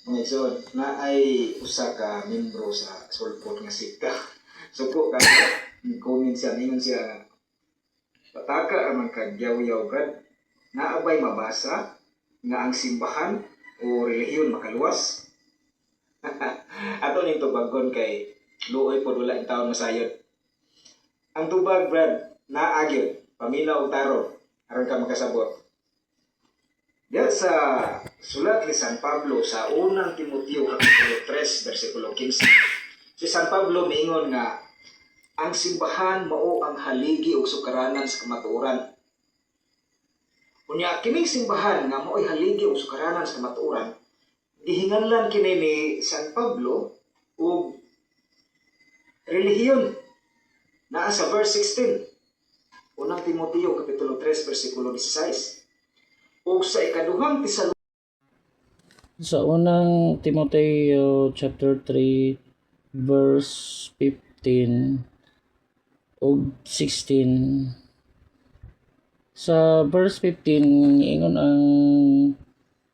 Mga igsoon, na ay usa ka membro sa sulpot nga sikta. Suko ka, comment siya, ningon siya, pataka ramang kagyaw-yaw kad, naabay mabasa nga ang simbahan o relihiyon makaluwas. Ato ning tubagon kay luoy pod wala ang taon masayod. Ang tubag, Brad, naagyo, paminaw og tarong aron ka makasabot. Diyan sa sulat ni San Pablo sa unang Timoteo kapitulo 3 bersikulo 15. Si San Pablo miingon nga ang simbahan mao ang haligi ug sukaranan sa kamatuoran. Unya kining simbahan nga mao'y haligi ug sukaranan sa kamatuoran, gihinganlan kini ni San Pablo og relihiyon. Naa sa verse 16. Unang Timoteo kapitulo 3 bersikulo 16. O sa ikaduhang Sa unang Timoteo chapter 3 verse 15 ug 16. Sa verse 15 ingon ang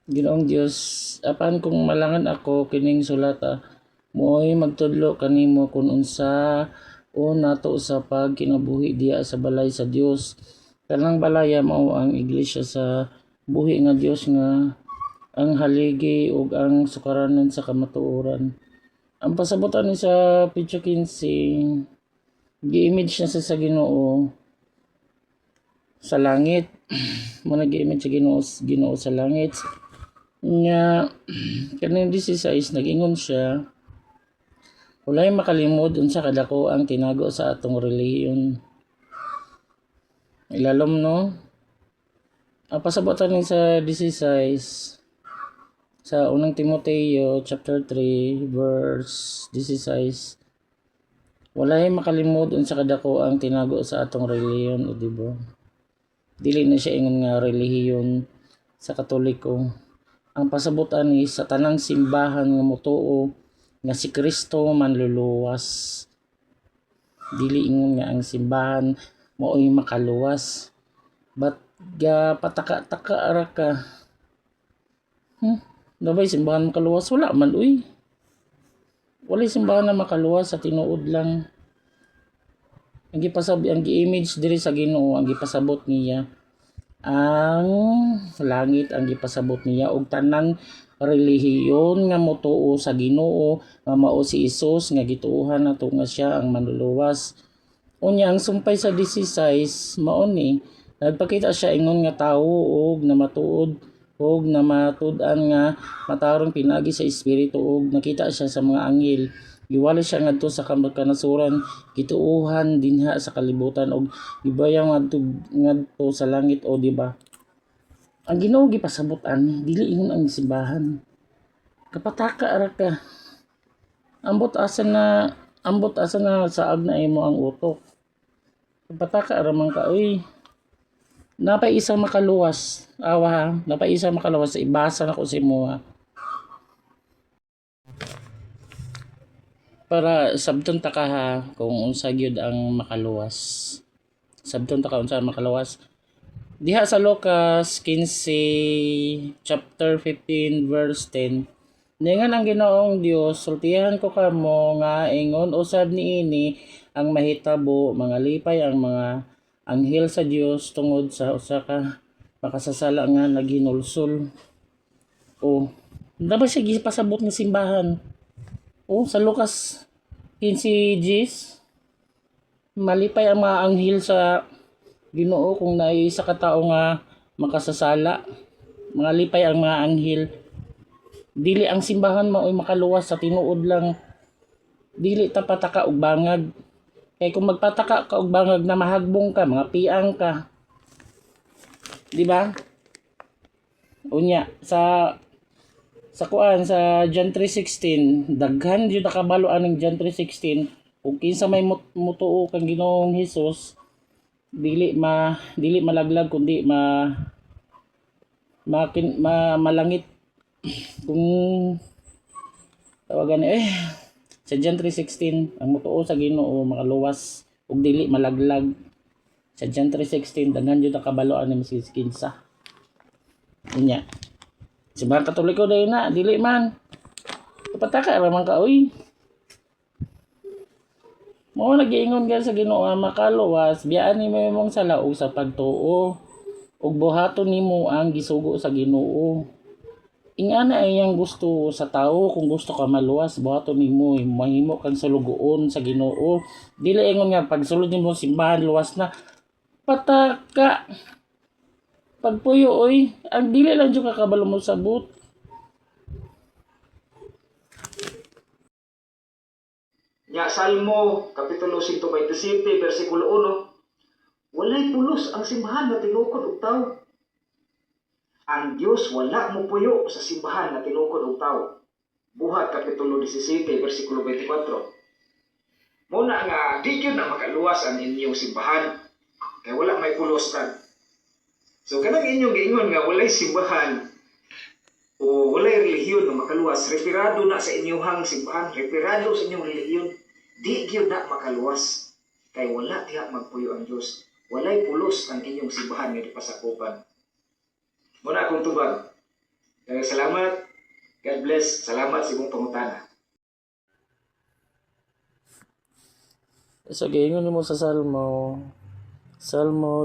Ginoong Dios, apan kung malangan ako kining sulata, mo'y magtudlo kanimo kung unsa o nato sa pagkinabuhi diya sa balay sa Dios. Kanang balaya mao ang iglesia sa buhi nga Dios nga ang haligi ug ang sukaranan sa kamatuoran. Ang pasabutan ni sa picture 15, gi-image na sa Ginoo sa langit. Mo nag-image sa Ginoo sa langit. Nya kaning 16 nag-ingon siya, walay makalimod unsa kadako ang tinago sa atong relihiyon. Ilalom no. Ang pasabutan ni sa 16 sa unang Timoteo chapter 3 verse 16, walay makalimod unsa kadako ang tinago sa atong relihiyon, o diba? Dili na siya ingon nga relihiyon sa Katoliko. Ang pasabutan ni sa tanang simbahan nga motuo nga si Kristo manluluwas. Dili ingon nga ang simbahan mao'y makaluwas. But ga pataka-taka ara ka. Dabay simbahan makaluwas, wala man uy. Wala simbahan na makaluwas sa tinuod lang. Ang gi-image diri sa Ginoo, ang gipasabot niya ang langit, ang gipasabot niya og tanang relihiyon nga motuo sa Ginoo nga mao si Hesus nga gituohan nato nga siya ang manluluwas. Unya ang sumpay sa 16 mao ni nagpakita siya ingon nga tawo og namatuod og namatud-an nga matarong pinagi sa espiritu og nakita siya sa mga anghel. Giwala siya ngadto sa kanasuran, gituohan dinha sa kalibutan og gibayang ngadto sa langit, o diba? Ang Ginoo gipasabot-an dili ingon ang simbahan. Kapataka ara ka. Ambot asa na saag na imo ang utok. Kapataka ara man ka uy. Napay isang makaluwas. Awa ha. Napay isang makaluwas. Ibasa na ko si mo ha. Para sabton ta ka ha kung unsa gyud ang makaluwas. Sabton ta ka unsa ang makaluwas. Diha sa Lucas 15 chapter 15 verse 10. Ningan ang Ginoong Dios, sultihan ko kamo nga ingon usab niini ang mahitabo, mga lipay ang mga anghel sa Dios tungod sa usa ka makasasala nga naghinulsol. O dapat siya gipasabot ng simbahan. O sa Lucas 15:10, malipay ang mga anghel sa Ginoo kung naay isa ka tawo nga makasasala. Mga lipay ang mga anghel. Dili ang simbahan mao'y makaluwas sa tinuod lang. Dili ta pataka og bangag. Kay kung magpataka ka og bangag na mahagbong ka, mga piang ka. Di ba? Unya sa John 3:16, daghan jud nakabalo aning John 3:16, ug kinsa may mutuo kang Ginoong Hesus, dili malaglag kundi malangit. Kung tawagan sa John 3:16, ang mutuo sa Ginoo makaluwas ug dili malaglag. Sa John 3:16, daghan jud nakabaloan ni Mrs. Kinsa. Unya. Si mga Katoliko dahil na, dili man. Pataka raman ka uy. Mo nagiingon ka sa Ginoo nga makaluwas, biyaan nimo imong salaog sa pagtuo. Ug buhaton nimo ang gisugo sa Ginoo. Ingana iyang gusto sa tao kung gusto ka maluwas buhaton nimo mahimo kang sulugoon sa Ginoo. Dili ingon nga pagsulod nimo simbahan luwas na pataka. Pagpuyo oy, ang dili lang jud ka kabalo mo sabot. Nya Salmo kapitulo 127 bersikulo 1, walay pulos ang simbahan na tinukod og tawo. Ang Dios wala mo puyo sa simbahan na tinukod og tawo. Buhat kapitulo 17 bersikulo 24. Muna nga di gyud na makaluwas ang inyong simbahan kay wala may pulos brad. So kanang inyong giingon nga walay simbahan o walay relihiyon na makaluwas, referado na sa inyong simbahan, referado sa inyong relihiyon, di gyud na makaluwas kay wala diha magpuyo ang Dios. Walay pulos ang inyong simbahan nga gipasakupan. Muna akong tubag. Salamat. God bless. Salamat sa imong pangutana. So giingon nimo sa Salmo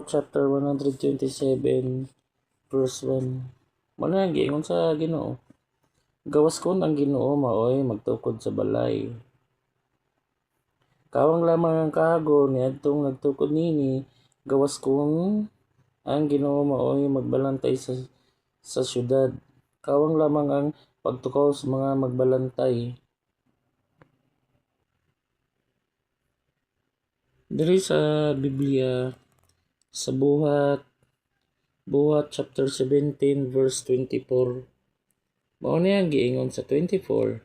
chapter 127 verse 1. Mano ang giingon sa Ginoo? Gawas kon ang Ginoo maoy magtukod sa balay. Kawang lamang ang kahago niadtong nagtukod nini, gawas kon ang Ginoo maoy magbalantay sa syudad. Kawang lamang ang pagtukaw sa mga magbalantay. Diri sa Biblia sa Buhat chapter 17 verse 24. Mao ni ang giingon sa 24.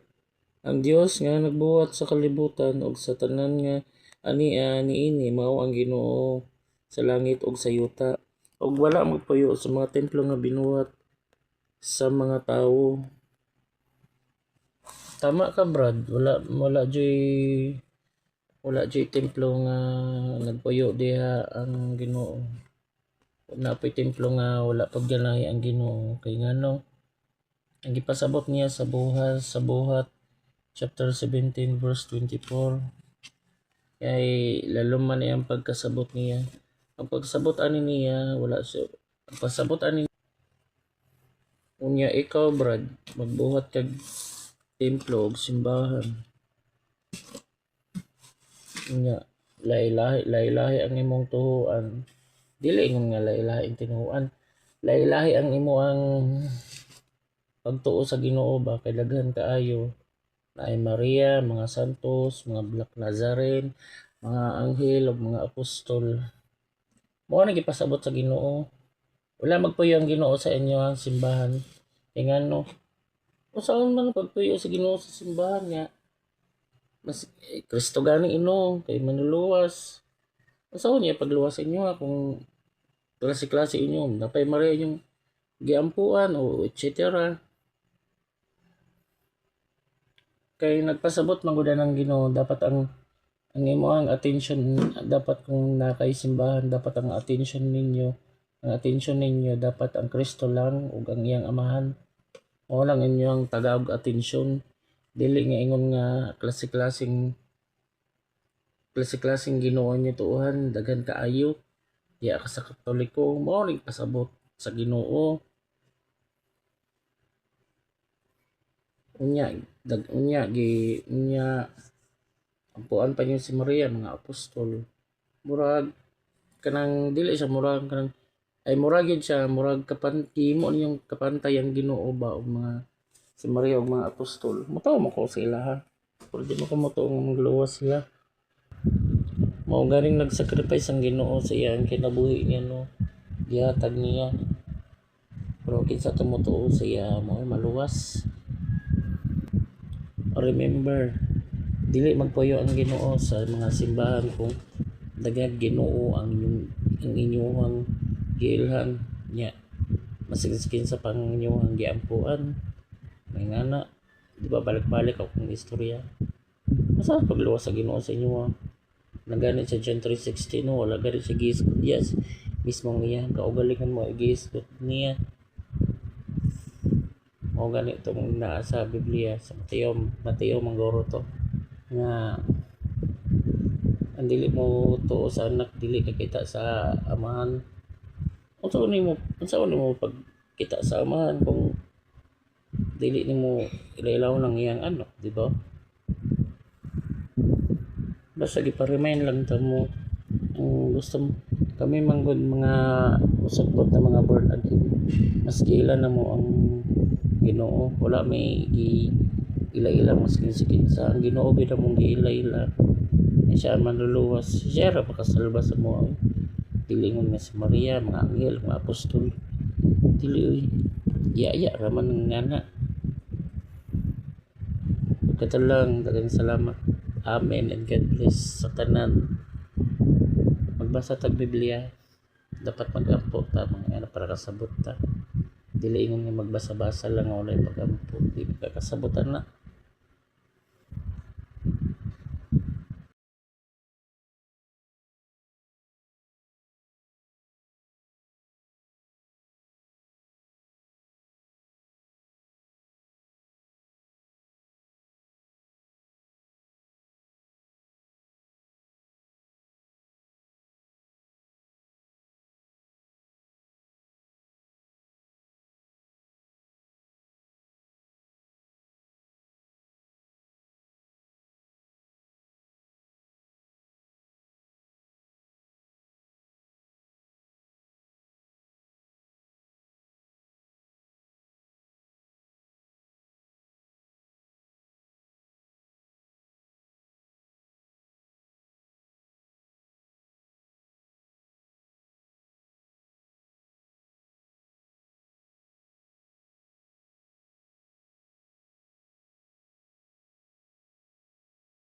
Ang Dios nga nagbuhat sa kalibutan ug sa tanan nga ania niini mao ang Ginoo sa langit ug sa yuta. Ug wala magpuyo sa mga templo nga binuhat sa mga tawo. Tama ka Brad, wala joy templo nga nagpuyo diha ang Ginoo. Wala pa'y templo nga wala pagganahi ang Ginoo kay ngano ang gipasabot niya sa buhat chapter 17 verse 24 kay lalom man ang pagkasabot niya. Ang pagsabot ani niya wala siya. Ang pasabot ani unya ikaw Brad magbuhat kag templo ug simbahan. Unya lahi ang imong tuhuan. Dili ingon nga lahi ang tinuhuan. Lahi ang imong pagtuo sa Ginoo ba kay daghan kaayo. Naay Maria, mga santos, mga Black Nazarene, mga anghel ug mga apostol. Mao na gipasabot sa Ginoo. Wala magpuyo ang Ginoo sa inyo ang simbahan. Kay ngano? Usaon man pagpuyo sa Ginoo sa simbahan nga mas Kristo gani ino kay manuluwas. Usaon niya pagluwas inyo kung klase inyo napay Maria yung giampuan o etc. Kay nagpasabot manggod ng Ginoo dapat ang imong attention dapat kung nakay simbahan dapat ang attention ninyo dapat ang Kristo lang ug ang iyang amahan. Mao lang inyong tagaog atensyon. Dili nga ingon nga klase-klaseng Ginoo niyo tuuhan daghan kaayo. Diya ka sa Katoliko mao ning pasabot sa Ginoo. Unya ampuan pa niyo si Maria mga apostol. Murag kanang dili siya murag kanang ay murag yun siya murag himo niyong kapantay ang Ginoo ba og mga si Maria og mga apostol. Mutaw mo ko sila ha. Pero di mo ko matuong magluwas sila. Mao ganing nagsacrifice ang Ginoo sa iyang kinabuhi niya no. Gihatag niya. Pero kinsa tumutuo sa iya mo maluwas. Remember, dili magpuyo ang Ginoo sa mga simbahan kung daghan Ginoo ang inyong giilhan niya. Masigskin sa panginyong giampuan. May ngana, di ba balik-balik akong istorya. Masa pagluwas sa Ginoo sa inyo naganit sa John 3:16 no, wala ganit sa giisgot yes. Mismong niya kaugalingan mo giisgot niya. Mao gani itong naa sa Biblia sa Mateo manggoro to nga ang dili mo tuo sa anak dili ka kita sa amahan. Unsa nimo pagkita sa amahan kung dili nimo ilailaw ng iyang anak, di ba? Basta gipa-remind lang ta mo ang gusto mo. Kami manggod mga usapot na mga born again. Mas giila na mo ang Ginoo. Wala may ila-ila mas kinsa. Ang Ginoo bida mong giila-ila. Siya manluluwas. Siya ra makasalba sa mo. Tilingon nga si Maria, mga anghel, mga apostol. Dili oy. Yaya raman ng ngana. Pagkatalang, dagang salamat. Amen and God bless sa tanan. Magbasa tag Biblia. Dapat mag-ampo ta mga ana para kasabot ta. Dili ingon nga magbasa-basa lang wala pag-ampo. Di magkakasabutan na.